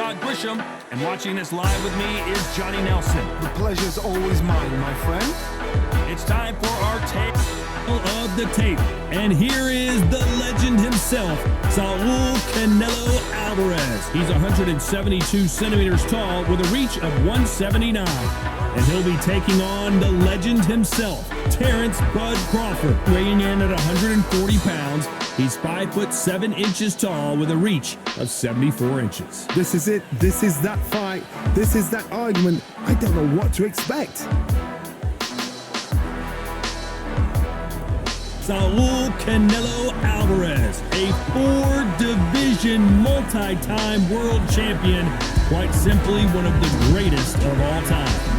Scott Grisham, and watching this live with me is Johnny Nelson. The pleasure's always mine, my friend. It's time for our tale of the tape. And here is the legend himself, Saul Canelo Alvarez. He's 172 centimeters tall with a reach of 179. And he'll be taking on the legend himself, Terrance Bud Crawford, weighing in at 140 pounds. He's 5 foot 7 inches tall with a reach of 74 inches. This is it. This is that fight. This is that argument. I don't know what to expect. Saul Canelo Alvarez, a 4-division multi-time world champion, quite simply one of the greatest of all time.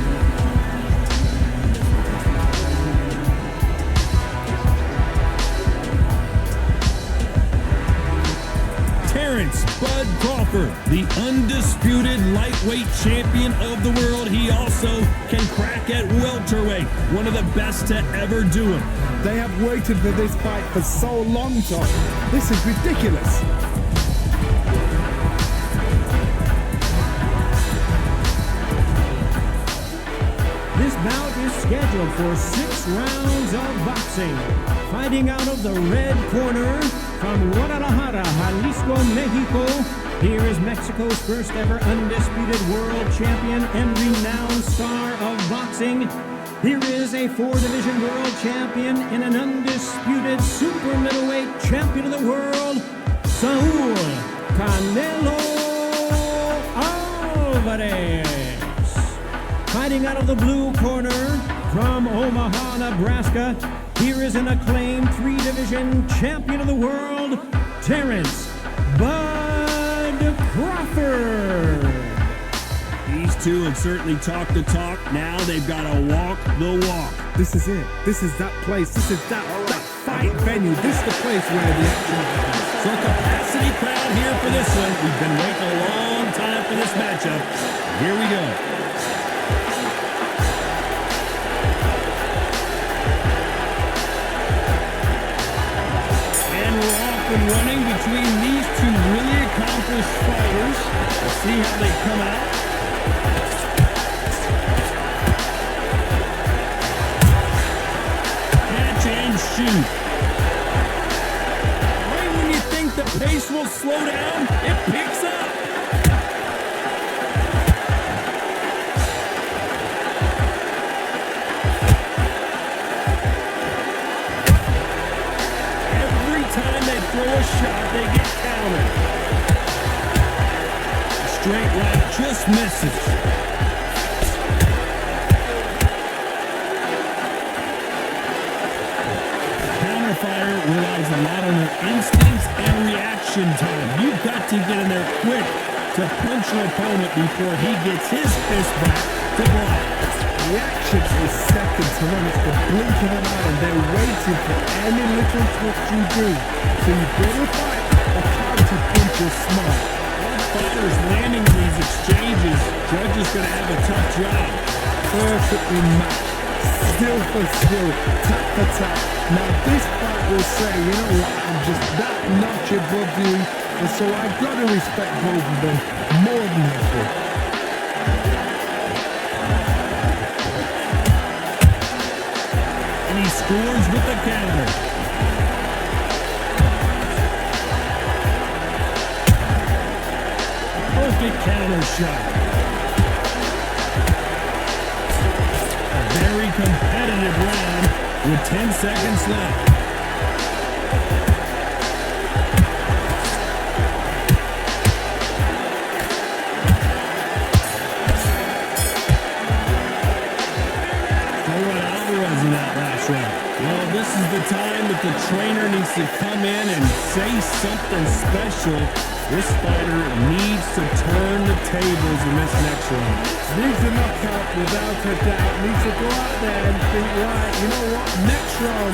Terrance Bud Crawford, the undisputed lightweight champion of the world. He also can crack at welterweight, one of the best to ever do it. They have waited for this fight for so long, Tom. This is ridiculous. This bout is scheduled for 6 rounds of boxing. Fighting out of the red corner from Guadalajara, Jalisco, Mexico, here is Mexico's first ever undisputed world champion and renowned star of boxing. Here is a 4-division world champion and an undisputed super middleweight champion of the world, Saul Canelo Alvarez. Fighting out of the blue corner from Omaha, Nebraska, here is an acclaimed 3-division champion of the world, Terrance Bud Crawford. These two have certainly talked the talk. Now they've got to walk the walk. This is it. This is that place. This is that fight venue. This is the place where the action happens. So capacity crowd here for this one. We've been waiting a long time for this matchup. Here we go. And we're off and running between these two really accomplished fighters. Let's see how they come out. Catch and shoot. Right when you think the pace will slow down, it picks up. Every time they throw a shot, they get countered. Straight right just misses. Counterfire relies a lot on their instincts and reaction time. You've got to get in there quick to punch your opponent before he gets his fist back to block. Reaction is second to none. It's the blink of an eye, and they're waiting for any little twist you do. So you better fight or counter punch your smart. Fighters landing these exchanges, judges going to have a tough job. Perfectly matched, still for still, tap for tap. Now this fight will say, you know what, I'm just that notch above you, and so I've got to respect both of them more than ever. And he scores with the counter. Perfect counter shot. A very competitive round with 10 seconds left. Alvarez in that last round. Well, this is the time that the trainer needs to come in and say something special. This fighter needs to turn the tables in this next round. Needs to knock out without a doubt. Needs to go out there and think, right, you know what, next round,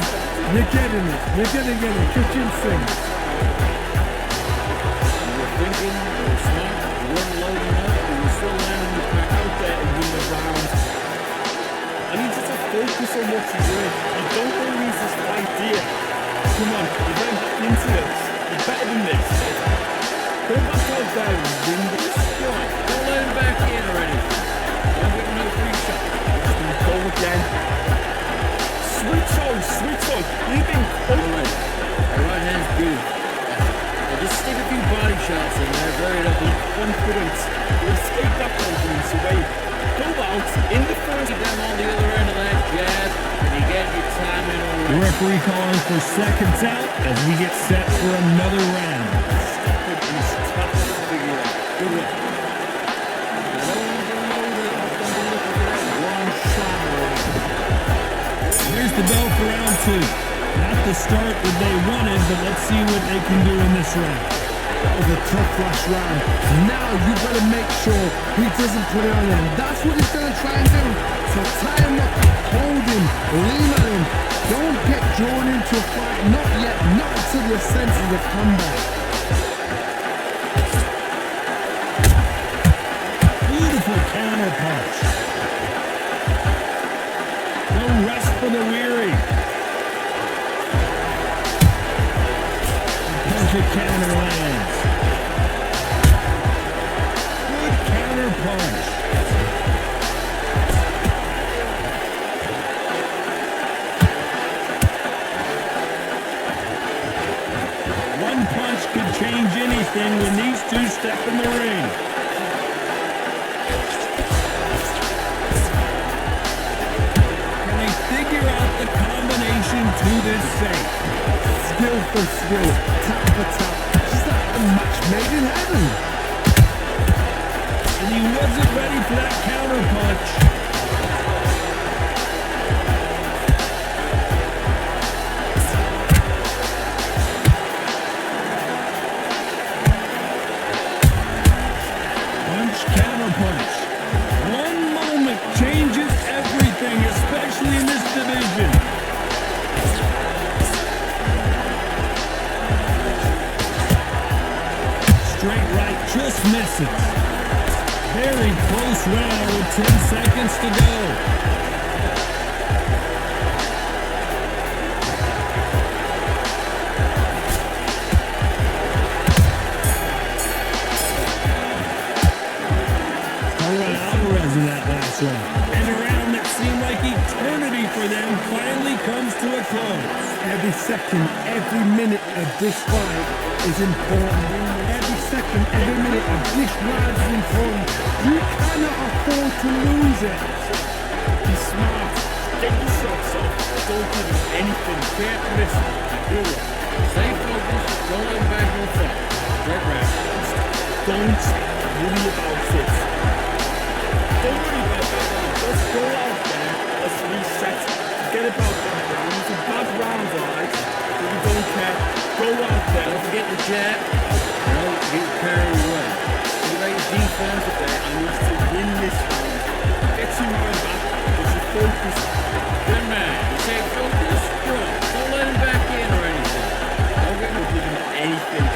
you're getting it. You're going to get it. Kitchen sink. You were thinking, you were smart, you weren't loading up, you were still landing the back out there and win the round. I need you to focus on what you're doing. You don't want to lose this fight here. Come on, you're going into this. You're better than this. Go back out there and win this. Right. Don't let him back in or anything. Don't give him no free shot. Just gonna go again. Sweet soul. You've been already. The right hand's good. Just stick a few body shots in there, very lovely confidence. You'll escape that confidence away. Go out in the first, down on the other end of that jab, and you get your timing on The referee calling for seconds out as we get set for another round. It's tough to figure out. Good luck. Here's the bell for round 2. Not the start that they wanted, but let's see what they can do in this round. That was a tough last round. Now you gotta make sure he doesn't put it on him. That's what he's gonna try and do. So tie him up, hold him, lean on him. Don't get drawn into a fight. Not yet, not until your senses have come back. Beautiful counter punch. No rest for the weary. Perfect counter lands. Good counter punch. One punch could change anything when these two step in the ring. Can they figure out the combination to this safe? Skill for skill, tap for tap. Just like a match made in heaven. And he wasn't ready for that counter punch. Punch, counter punch. One moment changes everything, especially in this division. Straight right just misses. Very close round with 10 seconds to go. Alvarez in that last round. And a round that seemed like eternity for them finally comes to a close. Every second, every minute of this fight is important. Every second, every minute of this round is important. You cannot afford to lose it. Be smart. Get your shots off. Don't give him anything. Can't miss it. Do it. Stay focused. Don't let him back on front. Right round. Don't worry about it. Don't worry about that round. Just go out there. Let's reset. Forget about that round. It's a bad round, alright? But we don't care. Go out there. Don't forget the jab. Don't get carried away. You got your defense up there. I need to win this round. Get your mind back. Get your focus. Good man. You say focus. Good. Don't let him back in or anything. Don't get him to give him anything.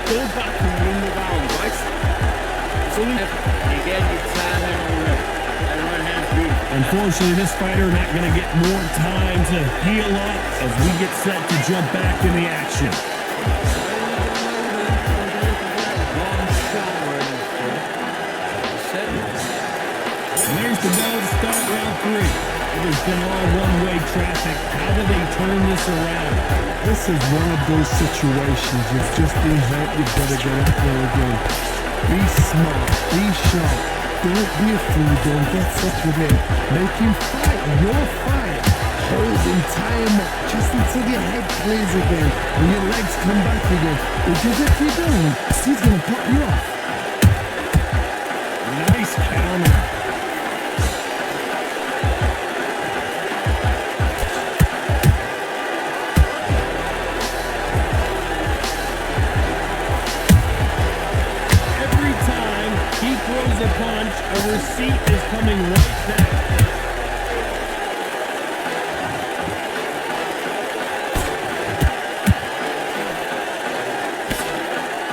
Go back and win the round, right? It's only if you get your time in the ring. That right hand's good. Unfortunately, this fighter not going to get more time to heal up as we get set to jump back in the action. And there's the bell to start round 3. It has been all one-way traffic. How do they turn this around? This is one of those situations. You've just been hurt. You've got to get up there again. Be smart. Be sharp. Don't be a fool. Don't get stuck with him. Make him fight your fight. Hold him, tie him up just until your head clears again and your legs come back again. Because if you don't, he's going to pop you off. Nice counter. Every time he throws a punch, a receipt is coming right back.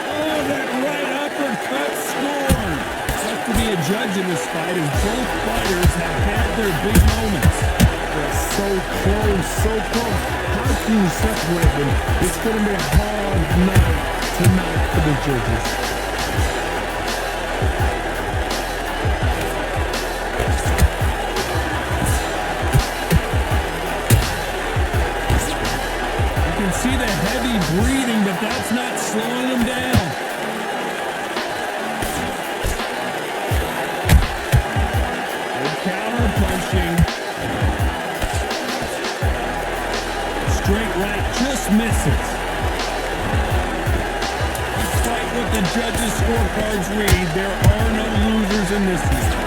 Oh, that right uppercut scored. Tough to be a judge in this fight as both fighters have had their big moments. They're so close, so close. How can you separate them? It's going to be a hard night tonight for the judges. breathing, but that's not slowing him down. Good counter punching. Straight right just misses. Despite what the judges' scorecards read, there are no losers in this one.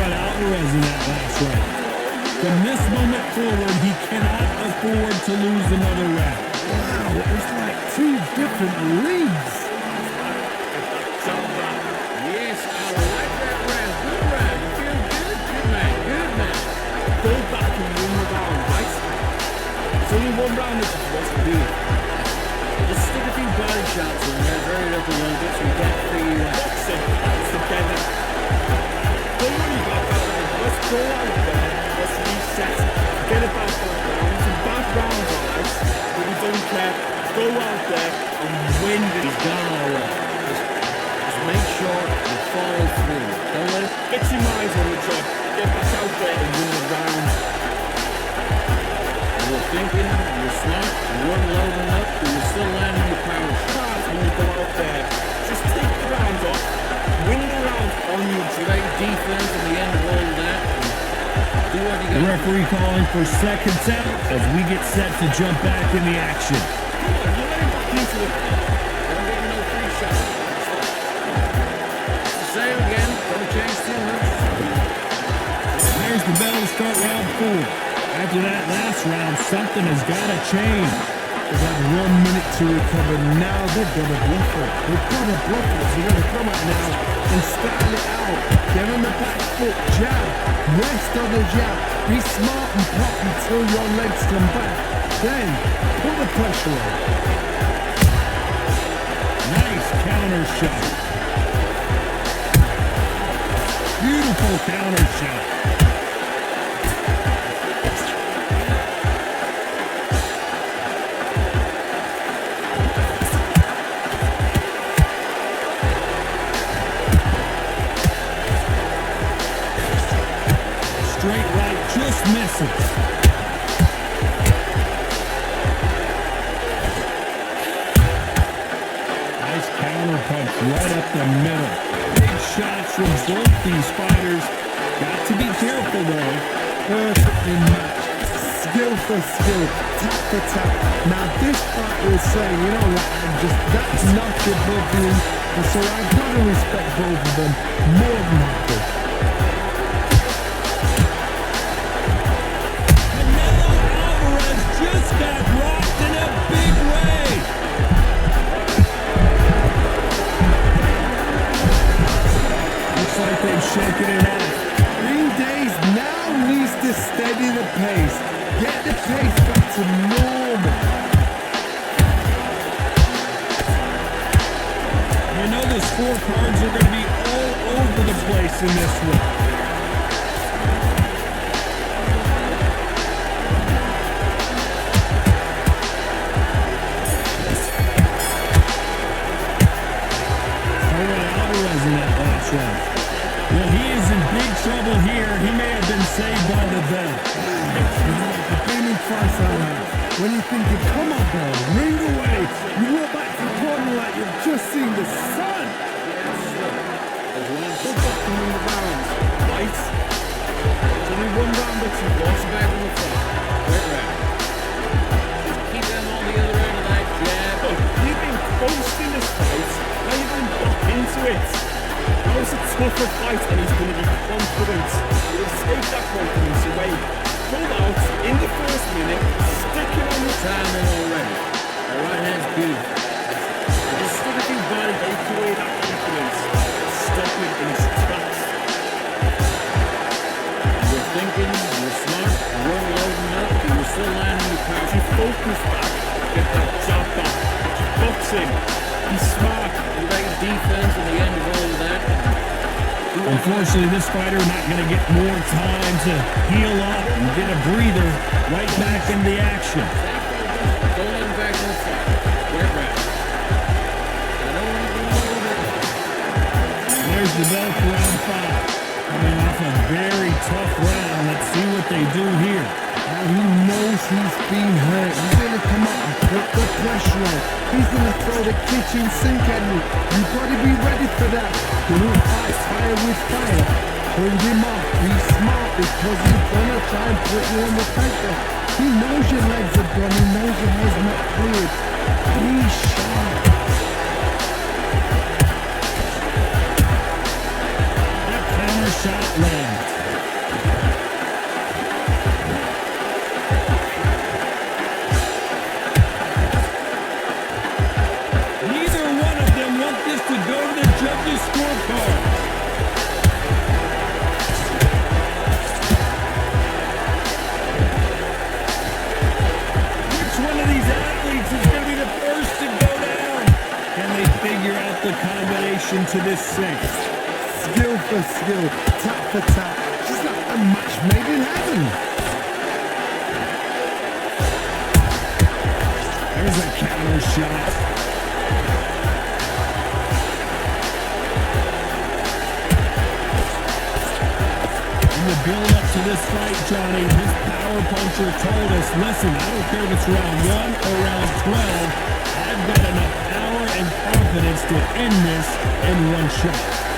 Alvarez in that last round. From this moment forward, he cannot afford to lose another round. Wow, it's like two different leagues. Yes, I like that round. Good round. You feel good? Good man. Good man. Go back and win the round, right? It's only one round that's supposed to be. Just stick a few body shots in there, vary it up a little bit so you get the boxing. That's the better. Don't worry about that. Let's go out there. Let's reset. Forget about that round. Some bad rounds, alright? But we don't care. Go out there and win this battle. Just make sure you follow through. Don't let it get your minds on the job. Get back out there and win the round. You were thinking, you were smart, you weren't loading up, but you're still landing your power shots when you go out there. Just take the round off. Win the round on your great defense at the end of all of that. Do what you got. The referee calling for seconds out as we get set to jump back in the action. Come on, you're letting back into it. Don't get no free shots. It's the same again. Don't change too much. There's the bell to start round 4. After that last round, something has got to change. They've had 1 minute to recover. Now they've got to bluff it. They've got to bluff it. So you've got to come out now and style it out. Get on the back foot, jab. Rest on the jab. Be smart and pop until your legs come back. Then put the pressure on. Nice counter shot. Beautiful counter shot. Straight right just misses. Nice counter punch right up the middle. Big shots from both these fighters. Got to be careful though. Perfectly matched. Skill for skill. Tap for tap. Now this fight will say, you know what, that's not your body. And so I've got to respect both of them more than happy. Just got rocked in a big way. Looks like they've shaken it off. Green Days now needs to steady the pace. Get the pace back to normal. You know the scorecards are going to be all over the place in this one. Well, he is in big trouble here. He may have been saved by the bell. You've been in fights like that. When you think you come on, girl, ring away. You walk back to the corner like you've just seen the sun. There's one good back in the rounds. Right? There's only one round that you lost back on the front. Great round. Just keep them on the other end of that jab. Look, you've been coasting this fight. Now you've been back into it. Now it's a tougher fight and he's going to be confident. He'll take that confidence away. Pull out in the first minute, sticking on the timing already. The right hand's good. Just stick a few body, take away that confidence. Stop it in his tracks. You're thinking, you're smart, you weren't loading up, but you're still landing your pass. You focus back, get that job back. Boxing, be smart, you like defense at the end of all of that. Unfortunately, this fighter not going to get more time to heal up and get a breather right back in the action. Don't let him back on fire. Great round. I don't want to do more of it. the bell for round 5. Coming off a very tough round. Let's see what they do here. And he knows he's been hurt. He's going to come out and put the pressure on. He's going to throw the kitchen sink at you. You've got to be ready for that. Don't fight fire with fire. Hold him off. Be smart because he's going to try and put you under pressure. He knows your legs are gone. He knows your head's not cleared. Be sharp. That counter shot lands. Neither one of them want this to go to the judges' scorecard. The combination to this sink. Skill for skill, tap for tap. Just like a match made in heaven. There's a counter shot. In the build-up to this fight, Johnny, this power puncher told us, listen, I don't care if it's round 1 or round 12, I've got enough power and confidence to end this in one shot.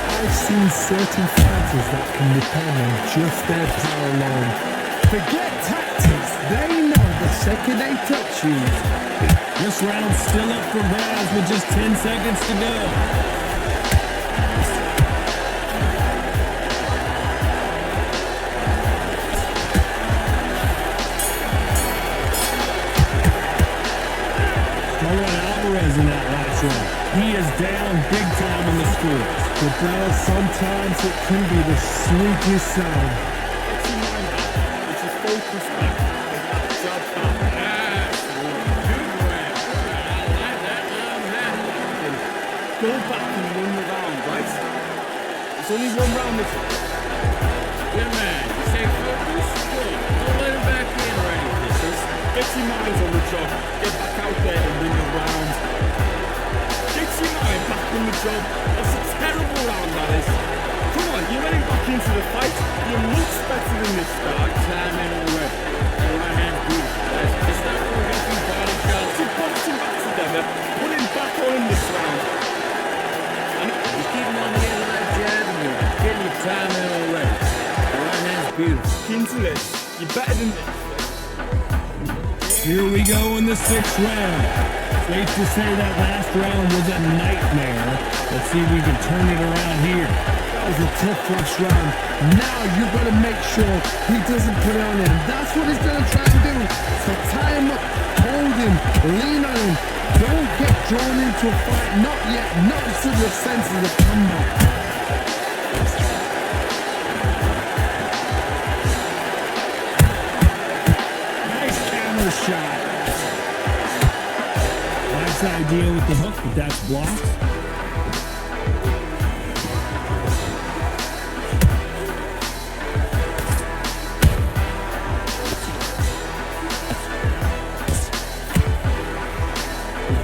I've seen certain fighters that can depend on just their power alone. Forget tactics. They know the second they touch you. This round's still up for grabs with just 10 seconds to go. Alvarez in that last round. He is down big time in the scores. But sometimes it can be the sweetest sound. It's in mind back. It's a focus back. Job done. Good round. I like that. Go back and win the round, right? It's only one round this one. Yeah, man. You say focus? Good. Don't let him back in or anything. Get your minds on the job. Get back out there and win the round. Get your mind back on the job. That's a terrible round, that is. Come on, you're getting back into the fight. You're much better than this start. Time in already. The right hand good. It's not going to get through body shots. You're boxing back together. Put him back on in this round. And you're keeping on the end of that jab and you're getting your time in already. The right hand's beautiful. Get into this. You're better than this. Here we go in the 6th round. Safe to say that last round was a nightmare. Let's see if we can turn it around here. That was a tough last round. Now you've got to make sure he doesn't put it on him. That's what he's going to try to do. So tie him up, hold him, lean on him. Don't get drawn into a fight. Not yet. Not until your senses have come back. Shot. That's ideal with the hook, but that's blocked.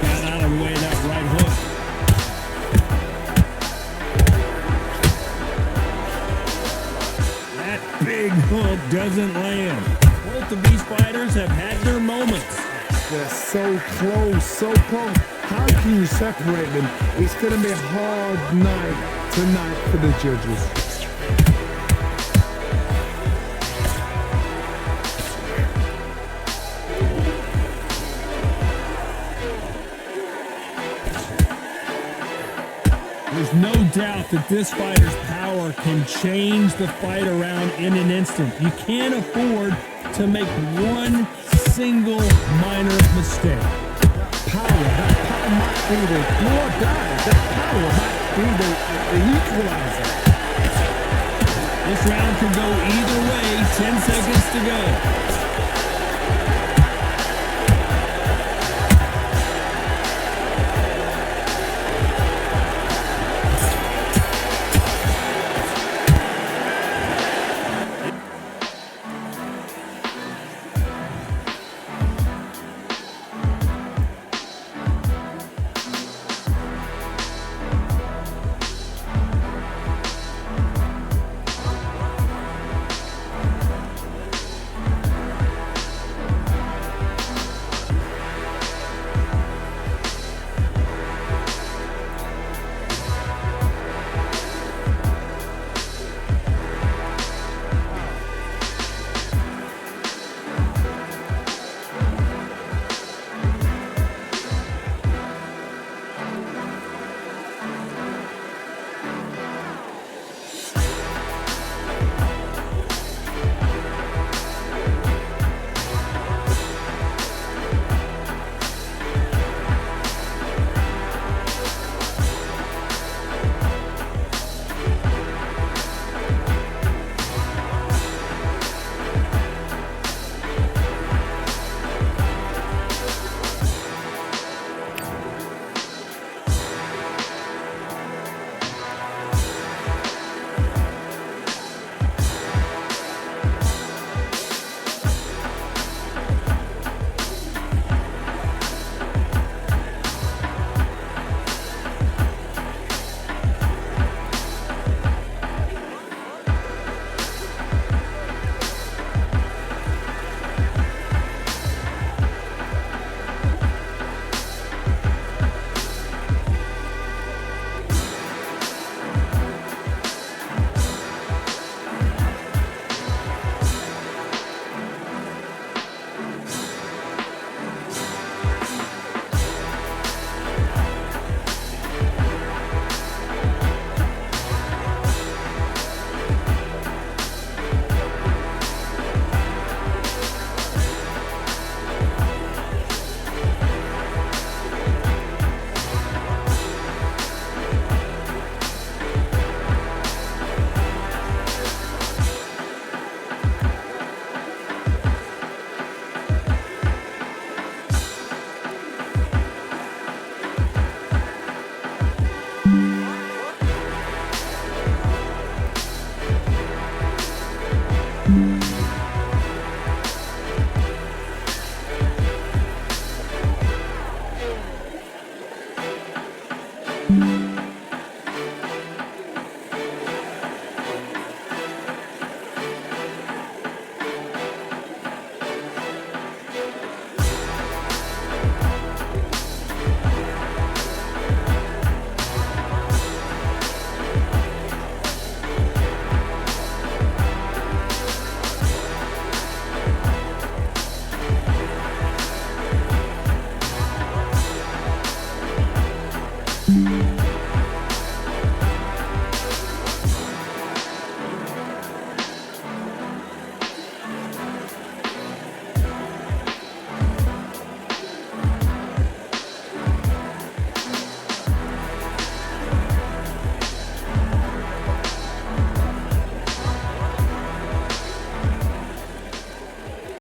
Got out of the way of that right hook. That big hook doesn't land. Both of these fighters have had their moments. They're so close, so close. How can you separate them? It's going to be a hard night tonight for the judges. There's no doubt that this fighter's power can change the fight around in an instant. You can't afford to make one single minor mistake. That power might be the do or die. That power might be the equalizer. This round could go either way. 10 seconds to go. Bye.